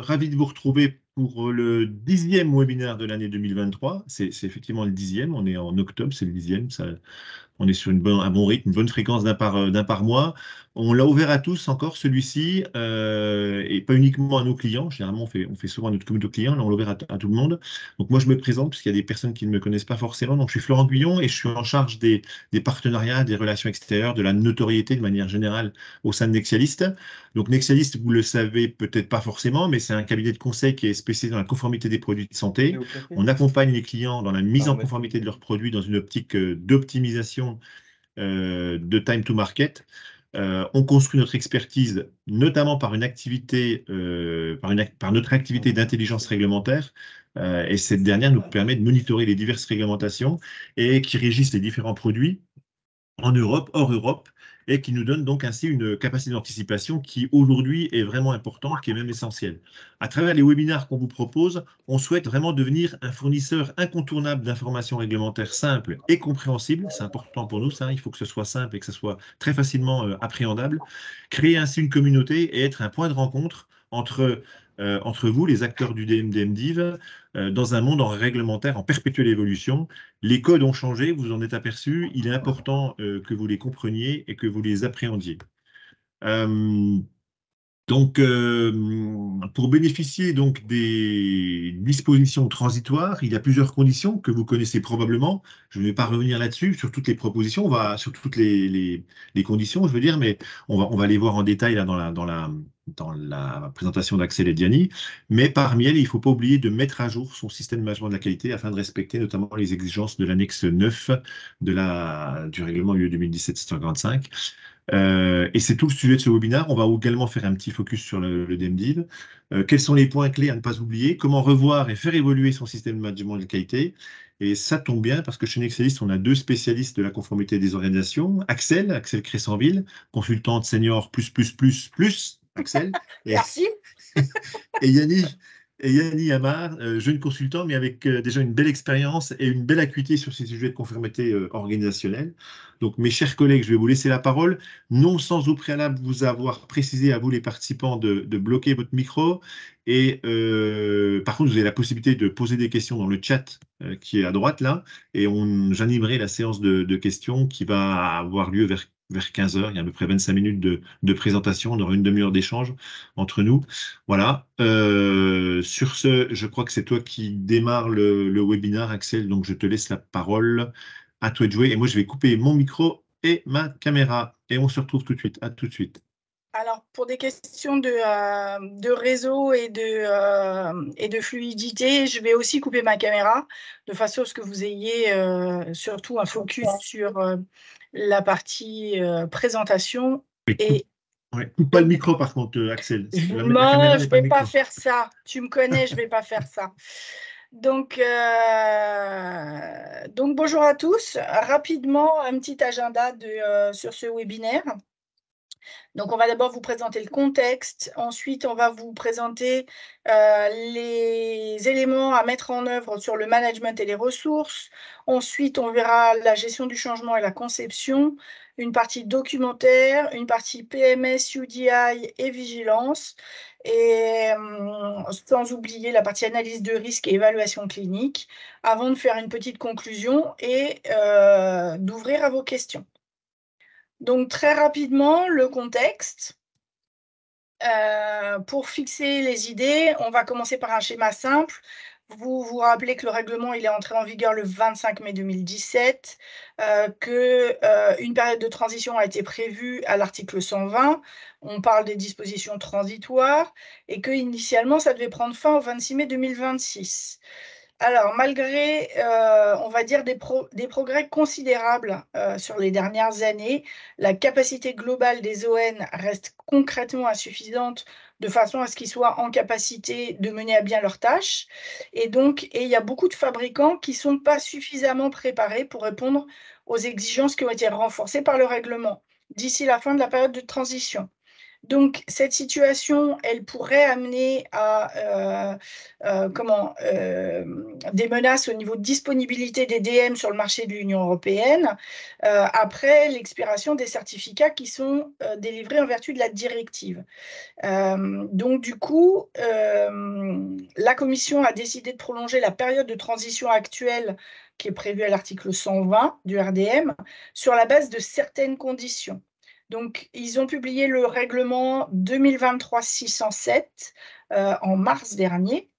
ravi de vous retrouver pour le 10e webinaire de l'année 2023. C'est effectivement le 10e, on est en octobre, c'est le 10e. On est sur un bon rythme, une bonne fréquence d'un par mois. On l'a ouvert à tous encore, celui-ci, et pas uniquement à nos clients. Généralement, on fait souvent à notre communauté de clients. Là, on l'a ouvert à tout le monde. Donc, moi, je me présente, parce qu'il y a des personnes qui ne me connaissent pas forcément. Donc, je suis Florent Guyon et je suis en charge des partenariats, des relations extérieures, de la notoriété de manière générale au sein de Nexialist. Donc, Nexialist, vous le savez peut-être pas forcément, mais c'est un cabinet de conseil qui est spécialisé dans la conformité des produits de santé. On accompagne les clients dans la mise en conformité de leurs produits dans une optique d'optimisation de time to market. On construit notre expertise notamment par une activité, par notre activité d'intelligence réglementaire. Et cette dernière nous permet de monitorer les diverses réglementations et qui régissent les différents produits en Europe, hors Europe, et qui nous donne donc ainsi une capacité d'anticipation qui aujourd'hui est vraiment importante, qui est même essentielle. À travers les webinaires qu'on vous propose, on souhaite vraiment devenir un fournisseur incontournable d'informations réglementaires simples et compréhensibles. C'est important pour nous, ça. Il faut que ce soit simple et que ce soit très facilement appréhendable. Créer ainsi une communauté et être un point de rencontre entre vous, les acteurs du DMDMDIV, dans un monde réglementaire en perpétuelle évolution. Les codes ont changé, vous en êtes aperçu. Il est important que vous les compreniez et que vous les appréhendiez. Pour bénéficier donc des dispositions transitoires, il y a plusieurs conditions que vous connaissez probablement. Je ne vais pas revenir là-dessus, sur toutes les propositions, sur toutes les conditions, je veux dire, mais on va les voir en détail là, dans la présentation d'Axel et Diani. Mais parmi elles, il ne faut pas oublier de mettre à jour son système de management de la qualité afin de respecter notamment les exigences de l'annexe 9 du règlement UE 2017-745. Et c'est tout le sujet de ce webinaire. On va également faire un petit focus sur le DMDIV. Quels sont les points clés à ne pas oublier? Comment revoir et faire évoluer son système de management de qualité? Et ça tombe bien parce que chez Nexialist, on a deux spécialistes de la conformité des organisations. Axel Cressenville, consultante senior Axel. Merci. Et Yanni Amar, jeune consultant, mais avec déjà une belle expérience et une belle acuité sur ces sujets de conformité organisationnelle. Donc, mes chers collègues, je vais vous laisser la parole, non sans au préalable vous avoir précisé à vous, les participants, de bloquer votre micro. Et par contre, vous avez la possibilité de poser des questions dans le chat qui est à droite là, et j'animerai la séance de questions qui va avoir lieu vers 15 heures. Il y a à peu près 25 minutes de présentation. On aura une demi-heure d'échange entre nous. Voilà. Sur ce, je crois que c'est toi qui démarre le webinaire, Axel. Donc, je te laisse la parole. À toi de jouer. Et moi, je vais couper mon micro et ma caméra. Et on se retrouve tout de suite. À tout de suite. Alors, pour des questions de réseau et de fluidité, je vais aussi couper ma caméra de façon à ce que vous ayez surtout un focus sur la partie présentation. Et coupe pas le micro, par contre, Axel. Non, je ne vais pas faire ça. Tu me connais, je ne vais pas faire ça. Donc, bonjour à tous. Rapidement, un petit agenda sur ce webinaire. Donc, on va d'abord vous présenter le contexte. Ensuite, on va vous présenter les éléments à mettre en œuvre sur le management et les ressources. Ensuite, on verra la gestion du changement et la conception, une partie documentaire, une partie PMS, UDI et vigilance, et sans oublier la partie analyse de risque et évaluation clinique, avant de faire une petite conclusion et d'ouvrir à vos questions. Donc, très rapidement, le contexte. Pour fixer les idées, on va commencer par un schéma simple. Vous vous rappelez que le règlement il est entré en vigueur le 25 mai 2017, qu'une période de transition a été prévue à l'article 120. On parle des dispositions transitoires et qu'initialement, ça devait prendre fin au 26 mai 2026. Alors, malgré, on va dire, des progrès considérables sur les dernières années, la capacité globale des ON reste concrètement insuffisante de façon à ce qu'ils soient en capacité de mener à bien leurs tâches. Et il y a beaucoup de fabricants qui ne sont pas suffisamment préparés pour répondre aux exigences qui ont été renforcées par le règlement d'ici la fin de la période de transition. Donc, cette situation, elle pourrait amener à des menaces au niveau de disponibilité des DM sur le marché de l'Union européenne après l'expiration des certificats qui sont délivrés en vertu de la directive. Donc, du coup, la Commission a décidé de prolonger la période de transition actuelle qui est prévue à l'article 120 du RDM sur la base de certaines conditions. Donc, ils ont publié le règlement 2023-607 en mars dernier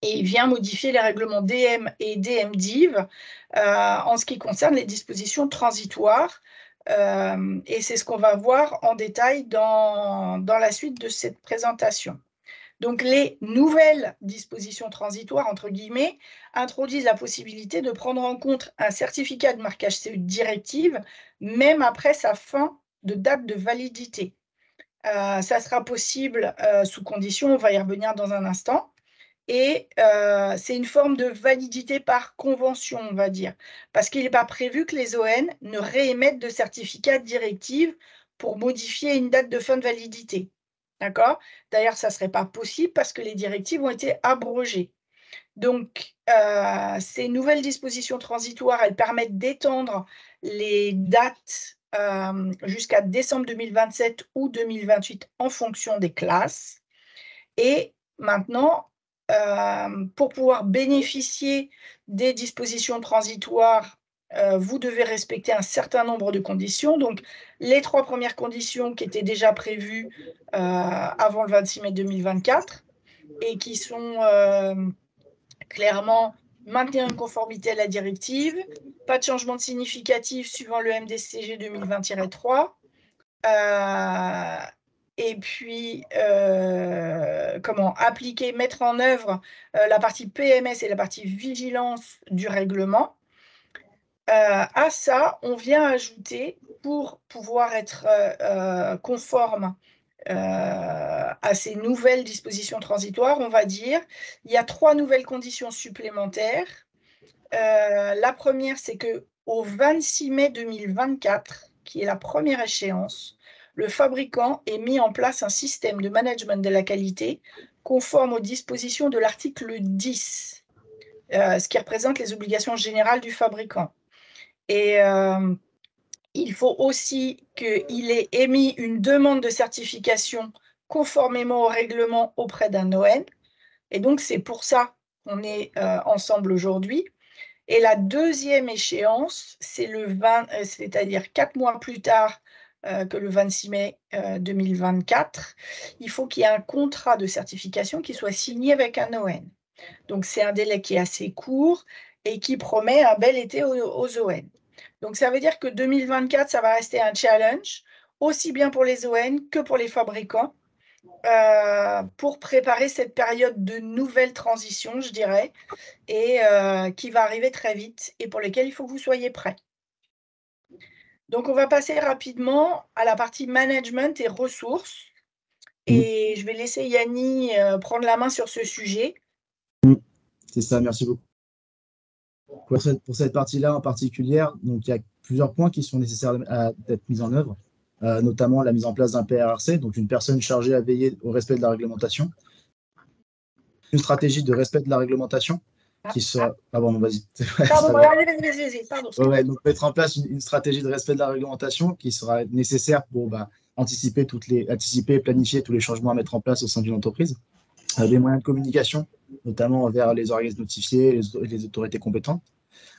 et il vient modifier les règlements DM et DM-DIV en ce qui concerne les dispositions transitoires. Et c'est ce qu'on va voir en détail dans la suite de cette présentation. Donc, les nouvelles dispositions transitoires, entre guillemets, introduisent la possibilité de prendre en compte un certificat de marquage CE directive, même après sa fin de date de validité. Ça sera possible sous condition, on va y revenir dans un instant. Et c'est une forme de validité par convention, on va dire, parce qu'il n'est pas prévu que les ON ne réémettent de certificat de directive pour modifier une date de fin de validité. D'accord? D'ailleurs, ça ne serait pas possible parce que les directives ont été abrogées. Donc, ces nouvelles dispositions transitoires, elles permettent d'étendre les dates jusqu'à décembre 2027 ou 2028 en fonction des classes. Et maintenant, pour pouvoir bénéficier des dispositions transitoires, vous devez respecter un certain nombre de conditions. Donc, les 3 premières conditions qui étaient déjà prévues avant le 26 mai 2024 et qui sont clairement maintenir une conformité à la directive, pas de changement significatif suivant le MDCG 2020-3, et puis appliquer, mettre en œuvre la partie PMS et la partie vigilance du règlement. À ça, on vient ajouter, pour pouvoir être conforme à ces nouvelles dispositions transitoires, on va dire, il y a 3 nouvelles conditions supplémentaires. La première, c'est qu'au 26 mai 2024, qui est la première échéance, le fabricant ait mis en place un système de management de la qualité conforme aux dispositions de l'article 10, ce qui représente les obligations générales du fabricant. Et il faut aussi qu'il ait émis une demande de certification conformément au règlement auprès d'un ON. Et donc, c'est pour ça qu'on est ensemble aujourd'hui. Et la deuxième échéance, c'est c'est-à-dire 4 mois plus tard que le 26 mai 2024, il faut qu'il y ait un contrat de certification qui soit signé avec un ON. Donc, c'est un délai qui est assez court et qui promet un bel été aux ON. Donc, ça veut dire que 2024, ça va rester un challenge, aussi bien pour les ON que pour les fabricants, pour préparer cette période de nouvelle transition, je dirais, et qui va arriver très vite et pour lesquels il faut que vous soyez prêts. Donc, on va passer rapidement à la partie management et ressources. Et je vais laisser Yanni prendre la main sur ce sujet. C'est ça, merci beaucoup. Pour cette partie-là en particulier, donc il y a plusieurs points qui sont nécessaires d'être mis en œuvre, notamment la mise en place d'un PRRC, donc une personne chargée à veiller au respect de la réglementation, une stratégie de respect de la réglementation qui sera... Ah bon, vas-y. Pardon, vas-y. Pardon. Ouais, donc mettre en place une stratégie de respect de la réglementation qui sera nécessaire pour anticiper et planifier tous les changements à mettre en place au sein d'une entreprise. Des moyens de communication, notamment vers les organismes notifiés et les autorités compétentes.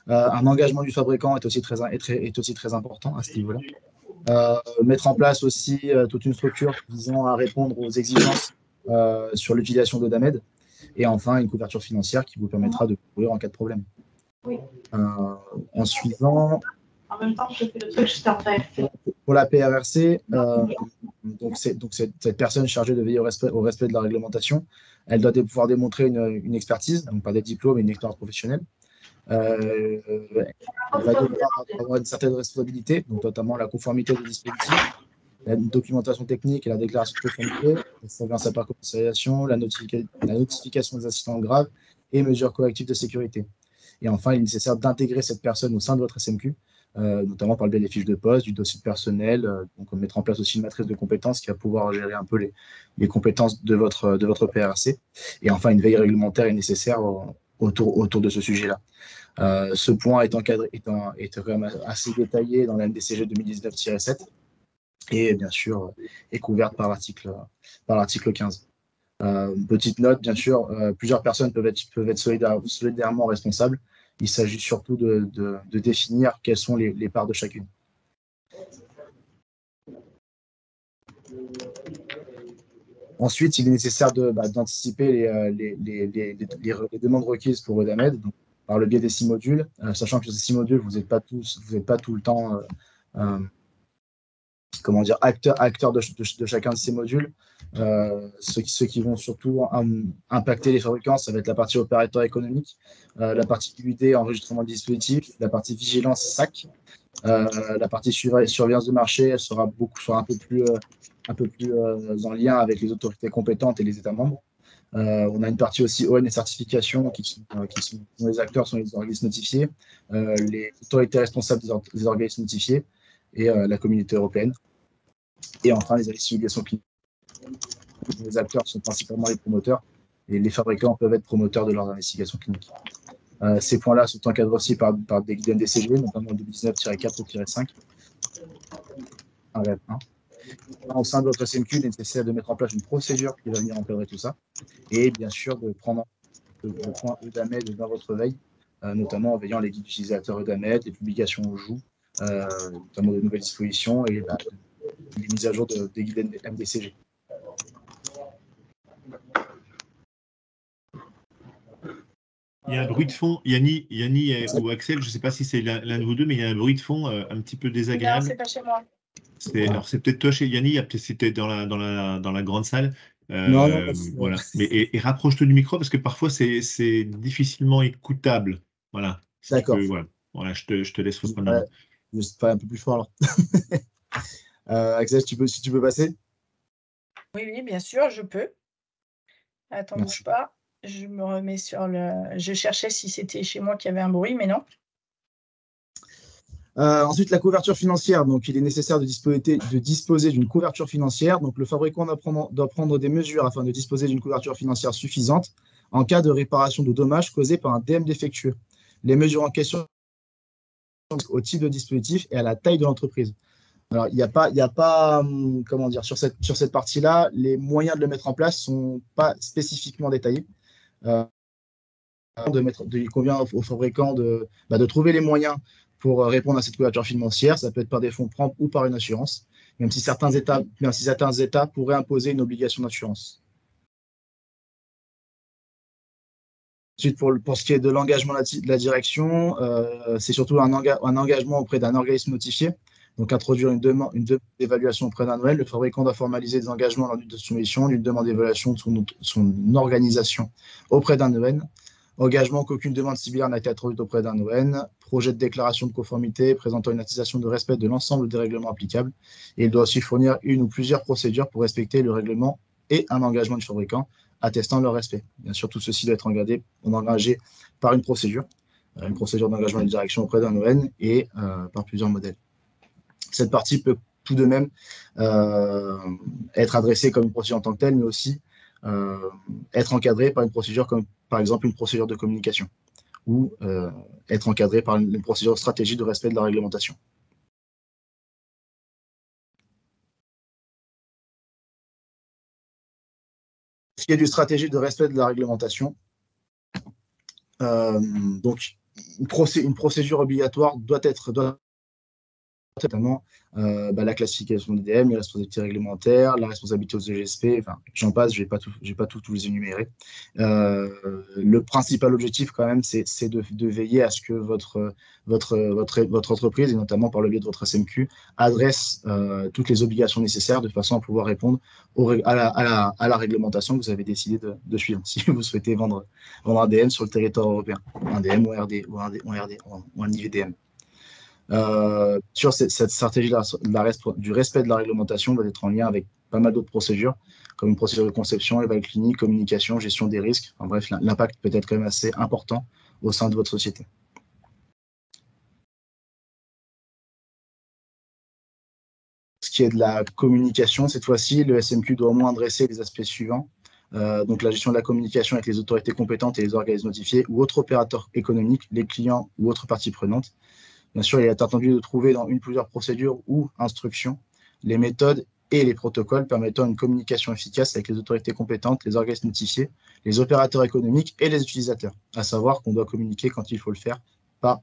Un engagement du fabricant est aussi très important à ce niveau-là. Mettre en place aussi toute une structure visant à répondre aux exigences sur l'utilisation de DAMED. Et enfin, une couverture financière qui vous permettra de couvrir en cas de problème. Oui. En suivant... En même temps, je fais le truc juste après. Pour la PRRC, donc cette personne chargée de veiller au respect de la réglementation, elle doit pouvoir démontrer une expertise, donc pas des diplômes, mais une expérience professionnelle. Elle va devoir avoir une certaine responsabilité, donc notamment la conformité des dispositifs, la documentation technique et la déclaration de conformité, la surveillance à par commissariation, la notification des incidents graves et mesures correctives de sécurité. Et enfin, il est nécessaire d'intégrer cette personne au sein de votre SMQ notamment par le biais des fiches de poste, du dossier de personnel. Donc, on mettra en place aussi une matrice de compétences qui va pouvoir gérer un peu les compétences de votre PRC. Et enfin, une veille réglementaire est nécessaire autour de ce sujet-là. Ce point est encadré, est quand même assez détaillé dans la MDCG 2019-7 et bien sûr est couverte par l'article 15. Petite note, bien sûr, plusieurs personnes peuvent être solidairement responsables. Il s'agit surtout de définir quelles sont les parts de chacune. Ensuite, il est nécessaire d'anticiper les demandes requises pour Eudamed, donc par le biais des 6 modules, sachant que ces 6 modules, vous n'êtes pas tout le temps acteurs de chacun de ces modules. Ceux qui vont surtout impacter les fabricants, ça va être la partie opérateur économique, la partie UID, enregistrement de dispositif, la partie vigilance SAC, la partie surveillance de marché, elle sera un peu plus en lien avec les autorités compétentes et les États membres. On a une partie aussi ON et certification les acteurs sont les organismes notifiés, les autorités responsables des organismes notifiés et la communauté européenne. Et enfin, les investigations cliniques. Les acteurs sont principalement les promoteurs et les fabricants peuvent être promoteurs de leurs investigations cliniques. Ces points-là sont encadrés aussi par des guides MDCG, notamment 2019-4 ou 5. Au sein de votre SMQ, il est nécessaire de mettre en place une procédure qui va venir encadrer tout ça. Et bien sûr, de prendre le point Eudamed dans votre veille, notamment en veillant les guides utilisateurs Eudamed, les publications au joug, notamment de nouvelles dispositions et les mises à jour des guides MDCG. Il y a un bruit de fond, Yanni ou Axel, je ne sais pas si c'est l'un de vous deux, mais il y a un bruit de fond un petit peu désagréable. Non, c'est pas chez moi. Alors c'est peut-être toi chez Yanni, peut-être c'était dans la grande salle. Non, voilà. Mais et rapproche-toi du micro parce que parfois c'est difficilement écoutable. Voilà. D'accord. Voilà, je te laisse reprendre la main. Je vais faire un peu plus fort alors. Axel, si tu peux passer. Oui, bien sûr, je peux. Attends, bouge pas. Je me remets sur le. Je cherchais si c'était chez moi qu'il y avait un bruit, mais non. Ensuite, la couverture financière. Donc, il est nécessaire de disposer d'une couverture financière. Donc, le fabricant doit prendre des mesures afin de disposer d'une couverture financière suffisante en cas de réparation de dommages causés par un DM défectueux. Les mesures en question au type de dispositif et à la taille de l'entreprise. Alors, il n'y a pas comment dire, sur cette partie-là, les moyens de le mettre en place ne sont pas spécifiquement détaillés. Il convient aux fabricants de trouver les moyens pour répondre à cette couverture financière. Ça peut être par des fonds propres ou par une assurance, même si certains États pourraient imposer une obligation d'assurance. Ensuite, pour ce qui est de l'engagement de la direction, c'est surtout un engagement auprès d'un organisme notifié. Donc, introduire une demande d'évaluation auprès d'un OL. Le fabricant doit formaliser des engagements lors de soumission d'une demande d'évaluation de son organisation auprès d'un ON. Engagement qu'aucune demande similaire n'a été introduite auprès d'un ON. Projet de déclaration de conformité présentant une attestation de respect de l'ensemble des règlements applicables. Et il doit aussi fournir une ou plusieurs procédures pour respecter le règlement et un engagement du fabricant attestant leur respect. Bien sûr, tout ceci doit être engagé par une procédure d'engagement de direction auprès d'un ON et par plusieurs modèles. Cette partie peut tout de même être adressée comme une procédure en tant que telle, mais aussi être encadrée par une procédure comme, par exemple, une procédure de communication ou être encadrée par une procédure de stratégie de respect de la réglementation. Ce qui est du stratégie de respect de la réglementation, donc une procédure obligatoire doit notamment la classification des DM, les responsabilités réglementaires, la responsabilité aux EGSP, enfin, j'en passe, je vais pas tous les énumérer. Le principal objectif, quand même, c'est de veiller à ce que votre entreprise, et notamment par le biais de votre SMQ, adresse toutes les obligations nécessaires de façon à pouvoir répondre à la réglementation que vous avez décidé de suivre, si vous souhaitez vendre un DM sur le territoire européen, un DM ou un IVDM. Sur cette stratégie du respect de la réglementation va être en lien avec pas mal d'autres procédures, comme une procédure de conception, éval clinique, communication, gestion des risques. Enfin, bref, l'impact peut être quand même assez important au sein de votre société. qui est de la communication, cette fois-ci, le SMQ doit au moins adresser les aspects suivants. Donc la gestion de la communication avec les autorités compétentes et les organismes notifiés ou autres opérateurs économiques, les clients ou autres parties prenantes. Bien sûr, il est attendu de trouver dans une plusieurs procédures ou instructions les méthodes et les protocoles permettant une communication efficace avec les autorités compétentes, les organismes notifiés, les opérateurs économiques et les utilisateurs. À savoir qu'on doit communiquer quand il faut le faire, à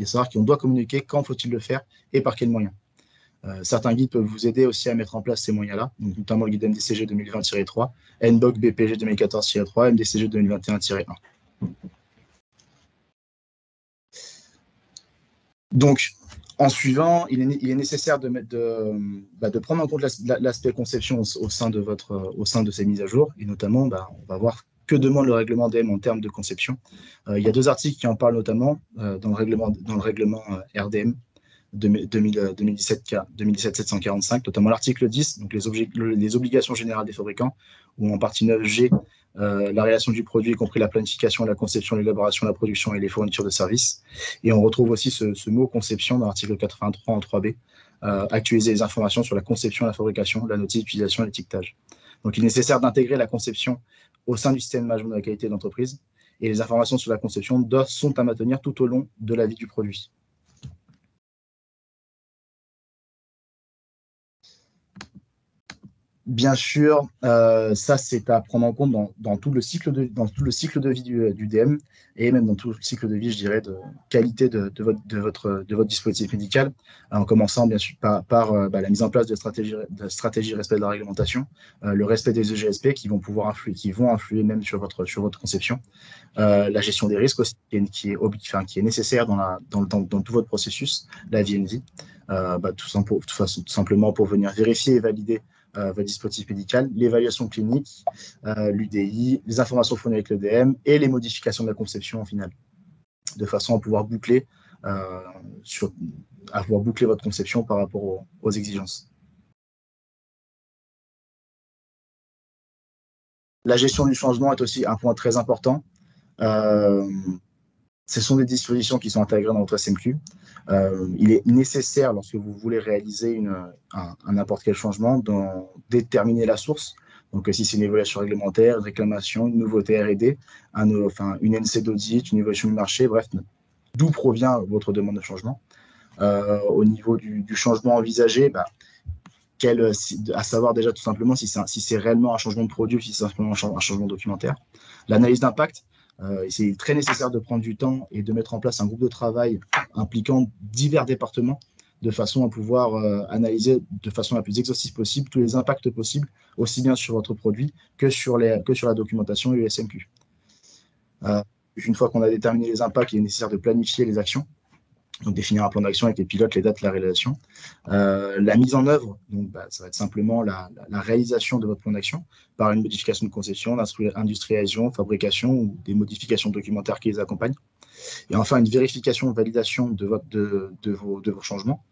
savoir qu'on doit communiquer quand faut-il le faire et par quels moyens. Certains guides peuvent vous aider aussi à mettre en place ces moyens-là, notamment le guide MDCG 2020-3, NBOC BPG 2014-3, MDCG 2021-1. Donc, en suivant, il est nécessaire de prendre en compte l'aspect conception au sein de ces mises à jour, et notamment, on va voir que demande le règlement DM en termes de conception. Il y a 2 articles qui en parlent notamment dans le règlement RDM 2017-745, notamment l'article 10, donc les obligations générales des fabricants, ou en partie 9G, la réalisation du produit, y compris la planification, la conception, l'élaboration, la production et les fournitures de services. Et on retrouve aussi ce mot conception dans l'article 83 en 3B, actualiser les informations sur la conception, la fabrication, la notice d'utilisation et l'étiquetage. Donc il est nécessaire d'intégrer la conception au sein du système de management de la qualité de l'entreprise, et les informations sur la conception sont à maintenir tout au long de la vie du produit. Bien sûr, ça c'est à prendre en compte dans tout le cycle de vie du DM, et même dans tout le cycle de vie, je dirais, de qualité de votre dispositif médical, en commençant bien sûr par la mise en place de stratégie respect de la réglementation, le respect des EGSP qui vont influer même sur votre conception, la gestion des risques aussi, qui est nécessaire dans tout votre processus, la VNV, tout simplement pour venir vérifier et valider votre dispositif médical, l'évaluation clinique, l'UDI, les informations fournies avec le DM et les modifications de la conception en finale, de façon à pouvoir boucler votre conception par rapport aux exigences. La gestion du changement est aussi un point très important. Ce sont des dispositions qui sont intégrées dans votre SMQ. Il est nécessaire, lorsque vous voulez réaliser n'importe quel changement, de déterminer la source. Donc, si c'est une évaluation réglementaire, une réclamation, une nouveauté R&D, une NC d'audit, une évaluation du marché, bref, d'où provient votre demande de changement. Au niveau du changement envisagé, à savoir déjà tout simplement si c'est réellement un changement de produit ou si c'est simplement un changement documentaire. L'analyse d'impact. C'est très nécessaire de prendre du temps et de mettre en place un groupe de travail impliquant divers départements de façon à pouvoir analyser de façon la plus exhaustive possible tous les impacts possibles, aussi bien sur votre produit que sur la documentation et le SMQ. Une fois qu'on a déterminé les impacts, il est nécessaire de planifier les actions, donc définir un plan d'action avec les pilotes, les dates, la réalisation. La mise en œuvre, donc, ça va être simplement la réalisation de votre plan d'action par une modification de conception, industrialisation, fabrication ou des modifications documentaires qui les accompagnent. Et enfin, une vérification, validation de vos changements.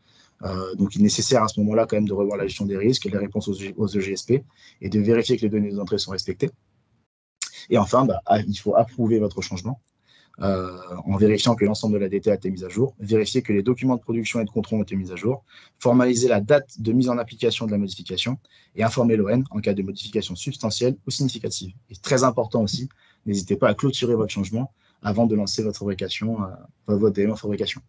Donc, il est nécessaire à ce moment-là quand même de revoir la gestion des risques et les réponses aux EGSP et de vérifier que les données d'entrée sont respectées. Et enfin, il faut approuver votre changement. En vérifiant que l'ensemble de la DTA a été mise à jour, vérifier que les documents de production et de contrôle ont été mis à jour, formaliser la date de mise en application de la modification et informer l'ON en cas de modification substantielle ou significative. Et très important aussi, n'hésitez pas à clôturer votre changement avant de lancer votre fabrication, votre DM en fabrication.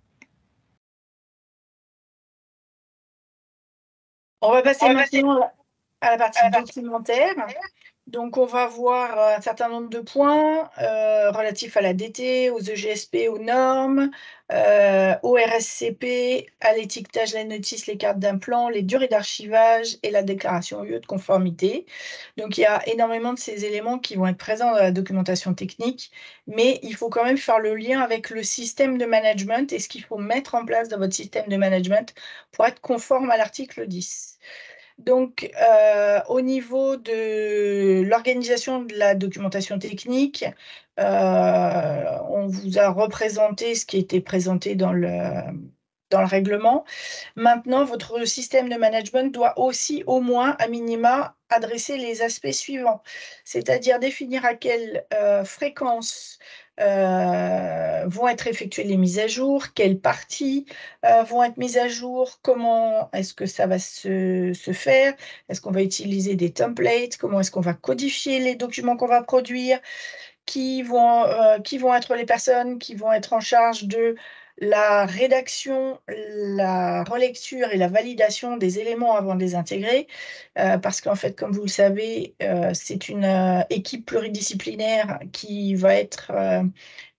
On va passer maintenant à la partie documentaire. Donc, on va voir un certain nombre de points relatifs à la DT, aux EGSP, aux normes, au RSCP, à l'étiquetage, la notice, les cartes d'implant, les durées d'archivage et la déclaration UE de conformité. Donc, il y a énormément de ces éléments qui vont être présents dans la documentation technique, mais il faut quand même faire le lien avec le système de management et ce qu'il faut mettre en place dans votre système de management pour être conforme à l'article 10. Donc, au niveau de l'organisation de la documentation technique, on vous a représenté ce qui était présenté dans dans le règlement. Maintenant, votre système de management doit aussi, au moins, à minima, adresser les aspects suivants, c'est-à-dire définir à quelle fréquence vont être effectuées les mises à jour, quelles parties vont être mises à jour, comment est-ce que ça va se faire, est-ce qu'on va utiliser des templates, comment est-ce qu'on va codifier les documents qu'on va produire, qui vont être les personnes qui vont être en charge de la rédaction, la relecture et la validation des éléments avant de les intégrer, parce qu'en fait, comme vous le savez, c'est une équipe pluridisciplinaire qui va être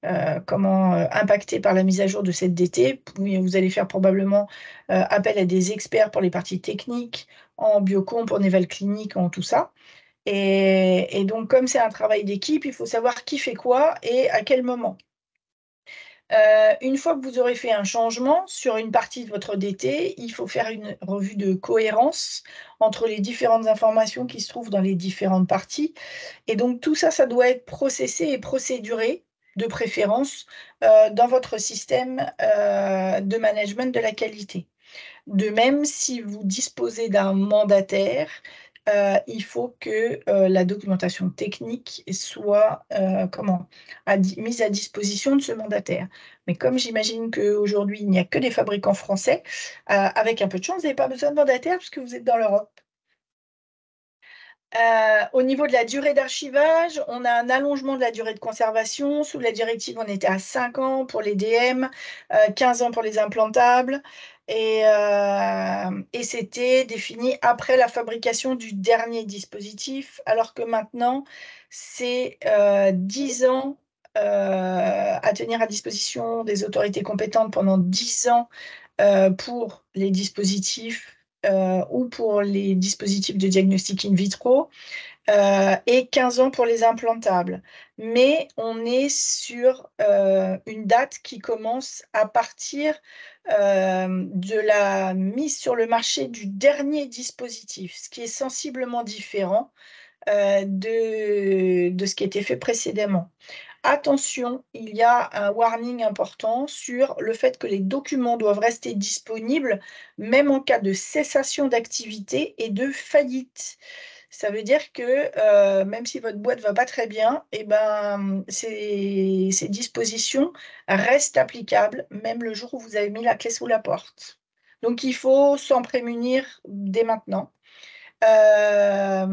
impactée par la mise à jour de cette DT. Vous allez faire probablement appel à des experts pour les parties techniques, en biocomp, en éval clinique, en tout ça. Et donc, comme c'est un travail d'équipe, il faut savoir qui fait quoi et à quel moment. Une fois que vous aurez fait un changement sur une partie de votre DT, il faut faire une revue de cohérence entre les différentes informations qui se trouvent dans les différentes parties. Et donc, tout ça, ça doit être processé et procéduré, de préférence, dans votre système de management de la qualité. De même, si vous disposez d'un mandataire, il faut que la documentation technique soit mise à disposition de ce mandataire. Mais comme j'imagine qu'aujourd'hui, il n'y a que des fabricants français, avec un peu de chance, vous n'avez pas besoin de mandataire puisque vous êtes dans l'Europe. Au niveau de la durée d'archivage, on a un allongement de la durée de conservation. Sous la directive, on était à 5 ans pour les DM, 15 ans pour les implantables. Et c'était défini après la fabrication du dernier dispositif, alors que maintenant, c'est 10 ans à tenir à disposition des autorités compétentes pendant 10 ans pour les dispositifs ou pour les dispositifs de diagnostic in vitro et 15 ans pour les implantables. Mais on est sur une date qui commence à partir de la mise sur le marché du dernier dispositif, ce qui est sensiblement différent de ce qui était fait précédemment. Attention, il y a un warning important sur le fait que les documents doivent rester disponibles même en cas de cessation d'activité et de faillite. Ça veut dire que même si votre boîte ne va pas très bien, eh ben, ces dispositions restent applicables même le jour où vous avez mis la clé sous la porte. Donc il faut s'en prémunir dès maintenant. Ça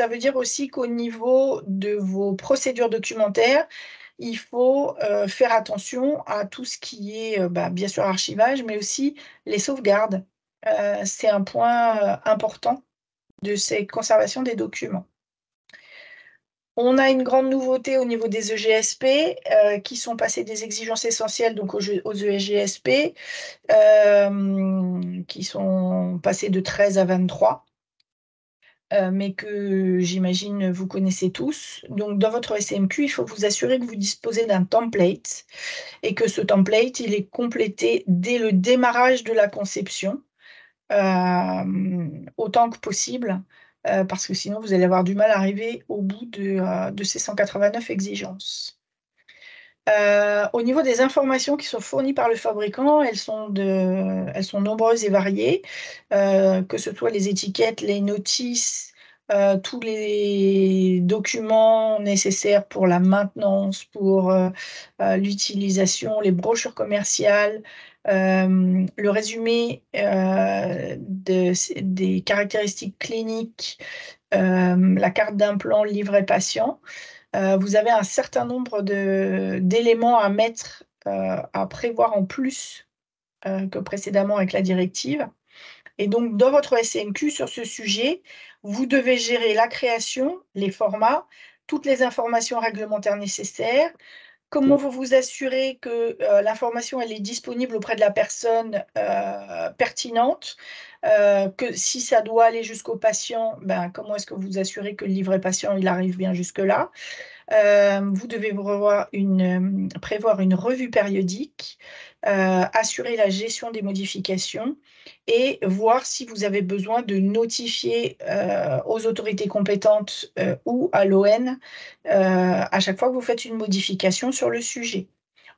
veut dire aussi qu'au niveau de vos procédures documentaires, il faut faire attention à tout ce qui est, bien sûr, archivage, mais aussi les sauvegardes. C'est un point important de ces conservations des documents. On a une grande nouveauté au niveau des EGSP qui sont passés des exigences essentielles donc aux EGSP qui sont passés de 13 à 23. Mais que j'imagine vous connaissez tous. Donc, dans votre SMQ, il faut vous assurer que vous disposez d'un template et que ce template, il est complété dès le démarrage de la conception, autant que possible, parce que sinon, vous allez avoir du mal à arriver au bout de ces 189 exigences. Au niveau des informations qui sont fournies par le fabricant, elles sont nombreuses et variées, que ce soit les étiquettes, les notices, tous les documents nécessaires pour la maintenance, pour l'utilisation, les brochures commerciales, le résumé des caractéristiques cliniques, la carte d'implant livret patient. Vous avez un certain nombre d'éléments à mettre, à prévoir en plus que précédemment avec la directive. Et donc, dans votre SMQ, sur ce sujet, vous devez gérer la création, les formats, toutes les informations réglementaires nécessaires, comment vous vous assurez que l'information elle est disponible auprès de la personne pertinente, que si ça doit aller jusqu'au patient, comment est-ce que vous vous assurez que le livret patient il arrive bien jusque-là. Vous devez prévoir une revue périodique, assurer la gestion des modifications et voir si vous avez besoin de notifier aux autorités compétentes ou à l'ON à chaque fois que vous faites une modification sur le sujet,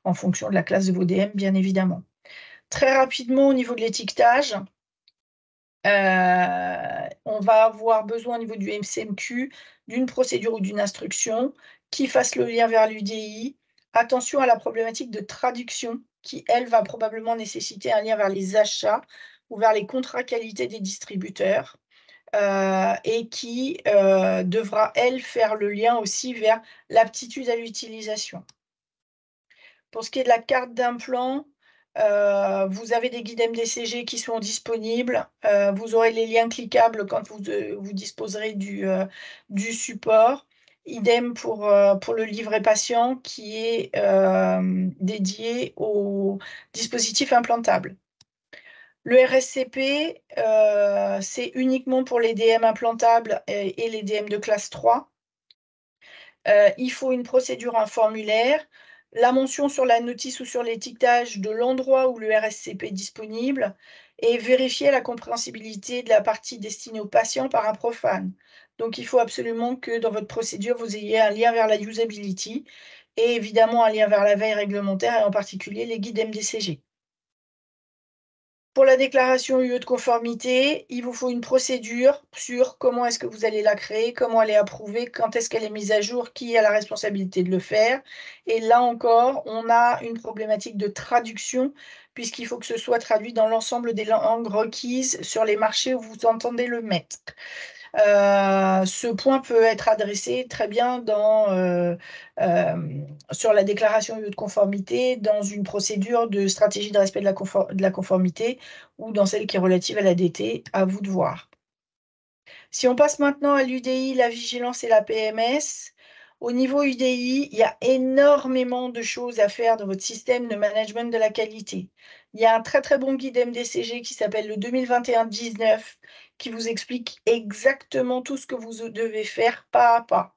en fonction de la classe de vos DM, bien évidemment. Très rapidement, au niveau de l'étiquetage, on va avoir besoin au niveau du SMQ d'une procédure ou d'une instruction qui fasse le lien vers l'UDI. Attention à la problématique de traduction qui, elle, va probablement nécessiter un lien vers les achats ou vers les contrats qualité des distributeurs et qui devra, elle, faire le lien aussi vers l'aptitude à l'utilisation. Pour ce qui est de la carte d'implant, vous avez des guides MDCG qui sont disponibles. Vous aurez les liens cliquables quand vous disposerez du support. Idem pour le livret patient qui est dédié au dispositif implantable. Le RSCP, c'est uniquement pour les DM implantables et les DM de classe 3. Il faut une procédure, un formulaire, la mention sur la notice ou sur l'étiquetage de l'endroit où le RSCP est disponible et vérifier la compréhensibilité de la partie destinée au patient par un profane. Donc, il faut absolument que dans votre procédure, vous ayez un lien vers la usability et évidemment un lien vers la veille réglementaire et en particulier les guides MDCG. Pour la déclaration UE de conformité, il vous faut une procédure sur comment est-ce que vous allez la créer, comment elle est approuvée, quand est-ce qu'elle est mise à jour, qui a la responsabilité de le faire. Et là encore, on a une problématique de traduction, puisqu'il faut que ce soit traduit dans l'ensemble des langues requises sur les marchés où vous entendez le mettre. Ce point peut être adressé très bien sur la déclaration de conformité dans une procédure de stratégie de respect de la conformité ou dans celle qui est relative à l'ADT, à vous de voir. Si on passe maintenant à l'UDI, la vigilance et la PMS, au niveau UDI, il y a énormément de choses à faire dans votre système de management de la qualité. Il y a un très très bon guide MDCG qui s'appelle le 2021-19 qui vous explique exactement tout ce que vous devez faire pas à pas.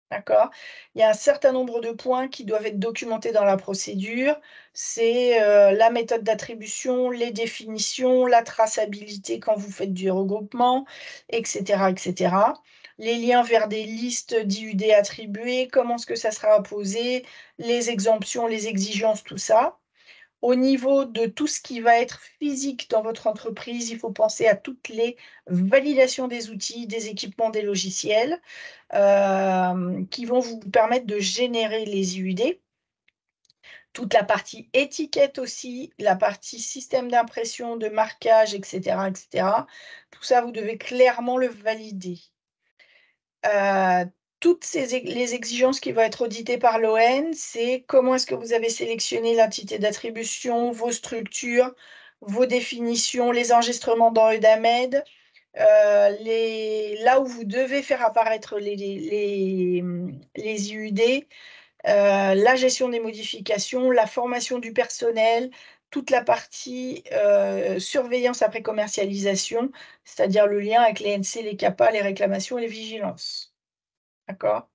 D'accord? Il y a un certain nombre de points qui doivent être documentés dans la procédure. C'est la méthode d'attribution, les définitions, la traçabilité quand vous faites du regroupement, etc., etc. Les liens vers des listes d'IUD attribuées, comment est-ce que ça sera apposé, les exemptions, les exigences, tout ça. Au niveau de tout ce qui va être physique dans votre entreprise, il faut penser à toutes les validations des outils, des équipements, des logiciels qui vont vous permettre de générer les IUD. Toute la partie étiquette aussi, la partie système d'impression, de marquage, etc., etc. Tout ça, vous devez clairement le valider. Toutes les exigences qui vont être auditées par l'ON, c'est comment est-ce que vous avez sélectionné l'entité d'attribution, vos structures, vos définitions, les enregistrements dans EDAMED, là où vous devez faire apparaître les IUD, la gestion des modifications, la formation du personnel, toute la partie surveillance après commercialisation, c'est-à-dire le lien avec les NC, les CAPA, les réclamations et les vigilances. D'accord?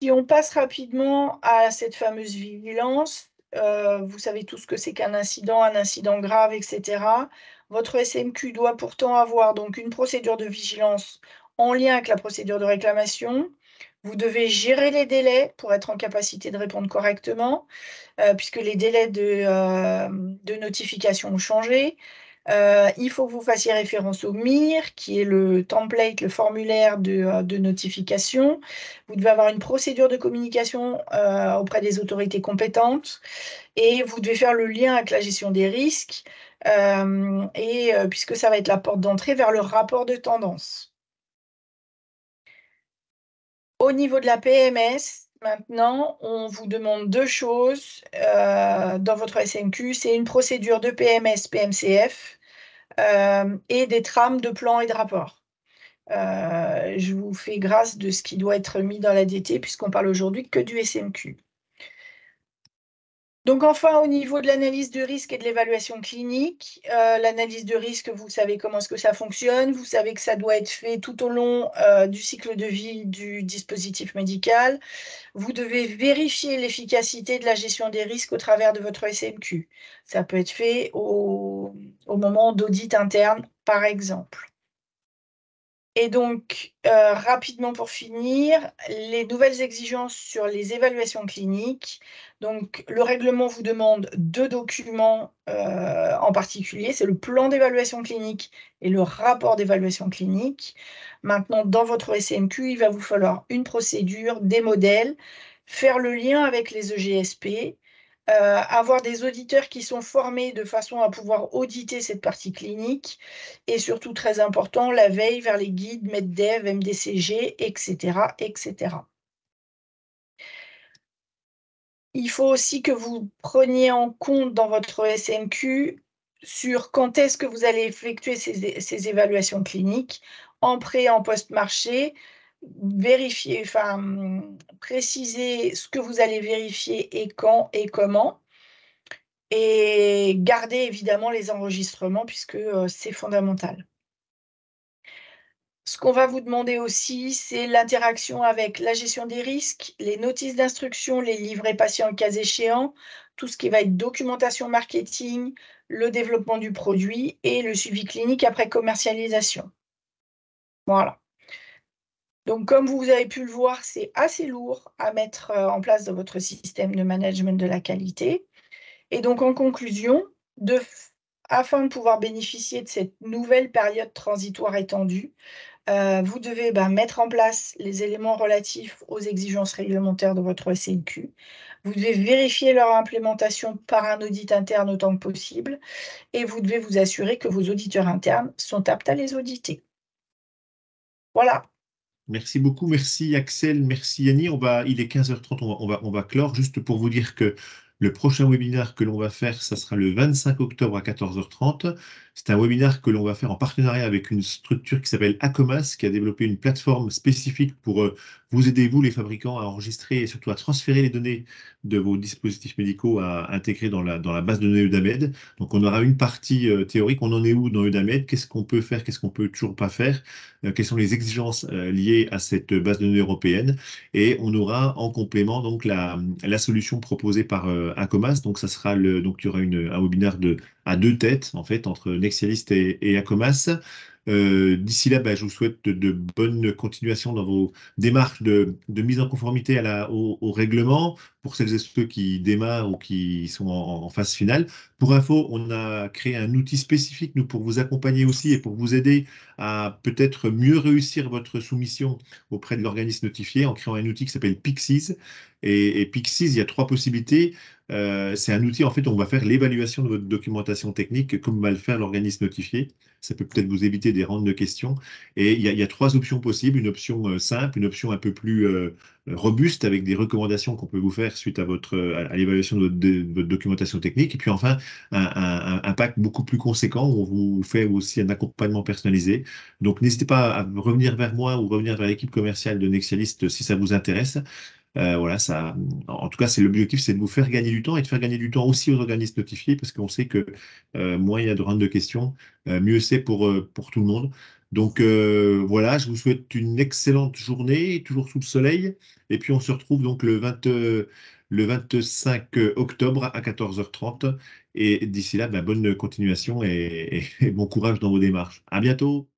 Si on passe rapidement à cette fameuse vigilance, vous savez tout ce que c'est qu'un incident grave, etc. Votre SMQ doit pourtant avoir donc une procédure de vigilance en lien avec la procédure de réclamation. Vous devez gérer les délais pour être en capacité de répondre correctement, puisque les délais de notification ont changé. Il faut que vous fassiez référence au MIR, qui est le template, le formulaire de notification. Vous devez avoir une procédure de communication auprès des autorités compétentes et vous devez faire le lien avec la gestion des risques, puisque ça va être la porte d'entrée vers le rapport de tendance. Au niveau de la PMS, maintenant, on vous demande deux choses dans votre SMQ. C'est une procédure de PMS, PMCF et des trames de plans et de rapports. Je vous fais grâce de ce qui doit être mis dans l'ADT puisqu'on parle aujourd'hui que du SMQ. Donc enfin, au niveau de l'analyse de risque et de l'évaluation clinique, l'analyse de risque, vous savez comment est-ce que ça fonctionne, vous savez que ça doit être fait tout au long du cycle de vie du dispositif médical. Vous devez vérifier l'efficacité de la gestion des risques au travers de votre SMQ. Ça peut être fait au moment d'audit interne, par exemple. Et donc, rapidement pour finir, les nouvelles exigences sur les évaluations cliniques. Donc, le règlement vous demande 2 documents en particulier, c'est le plan d'évaluation clinique et le rapport d'évaluation clinique. Maintenant, dans votre SMQ, il va vous falloir une procédure, des modèles, faire le lien avec les EGSP, avoir des auditeurs qui sont formés de façon à pouvoir auditer cette partie clinique et surtout, très important, la veille vers les guides MedDev, MDCG, etc., etc. Il faut aussi que vous preniez en compte dans votre SMQ sur quand est-ce que vous allez effectuer ces évaluations cliniques, en pré- et en post-marché, vérifier, enfin, préciser ce que vous allez vérifier et quand et comment. Et garder évidemment les enregistrements puisque c'est fondamental. Ce qu'on va vous demander aussi, c'est l'interaction avec la gestion des risques, les notices d'instruction, les livrets patients le cas échéant, tout ce qui va être documentation marketing, le développement du produit et le suivi clinique après commercialisation. Voilà. Donc, comme vous avez pu le voir, c'est assez lourd à mettre en place dans votre système de management de la qualité. Et donc, en conclusion, afin de pouvoir bénéficier de cette nouvelle période transitoire étendue, vous devez mettre en place les éléments relatifs aux exigences réglementaires de votre SNQ. Vous devez vérifier leur implémentation par un audit interne autant que possible et vous devez vous assurer que vos auditeurs internes sont aptes à les auditer. Voilà. Merci beaucoup, merci Axel, merci Yanni. Il est 15h30, on va clore. Juste pour vous dire que le prochain webinaire que l'on va faire, ça sera le 25 octobre à 14h30. C'est un webinaire que l'on va faire en partenariat avec une structure qui s'appelle Acomas, qui a développé une plateforme spécifique pour vous aider, vous les fabricants, à enregistrer et surtout à transférer les données de vos dispositifs médicaux à intégrer dans la base de données Eudamed. Donc on aura une partie théorique, on en est où dans Eudamed, qu'est-ce qu'on peut faire, qu'est-ce qu'on peut toujours pas faire, quelles sont les exigences liées à cette base de données européenne. Et on aura en complément donc la solution proposée par Acomas. Donc ça sera donc il y aura un webinaire à 2 têtes en fait entre Nexialist et Acomas. D'ici là, je vous souhaite de bonnes continuations dans vos démarches de mise en conformité au règlement pour celles et ceux qui démarrent ou qui sont en phase finale. Pour info, on a créé un outil spécifique, nous, pour vous accompagner aussi et pour vous aider à peut-être mieux réussir votre soumission auprès de l'organisme notifié en créant un outil qui s'appelle Pixies. Et Pixies, il y a 3 possibilités. C'est un outil, en fait, où on va faire l'évaluation de votre documentation technique comme va le faire l'organisme notifié. Ça peut peut-être vous éviter des rounds de questions. Et il y a 3 options possibles. Une option simple, une option un peu plus robuste avec des recommandations qu'on peut vous faire suite à à l'évaluation de votre documentation technique. Et puis enfin, un pack beaucoup plus conséquent où on vous fait aussi un accompagnement personnalisé. Donc n'hésitez pas à revenir vers moi ou revenir vers l'équipe commerciale de Nexialist si ça vous intéresse. Voilà, en tout cas, c'est l'objectif, c'est de vous faire gagner du temps et de faire gagner du temps aussi aux organismes notifiés parce qu'on sait que moins il y a de rounds de questions, mieux c'est pour tout le monde. Donc voilà, je vous souhaite une excellente journée, toujours sous le soleil. Et puis on se retrouve donc le 25 octobre à 14h30. Et d'ici là, bonne continuation et bon courage dans vos démarches. À bientôt!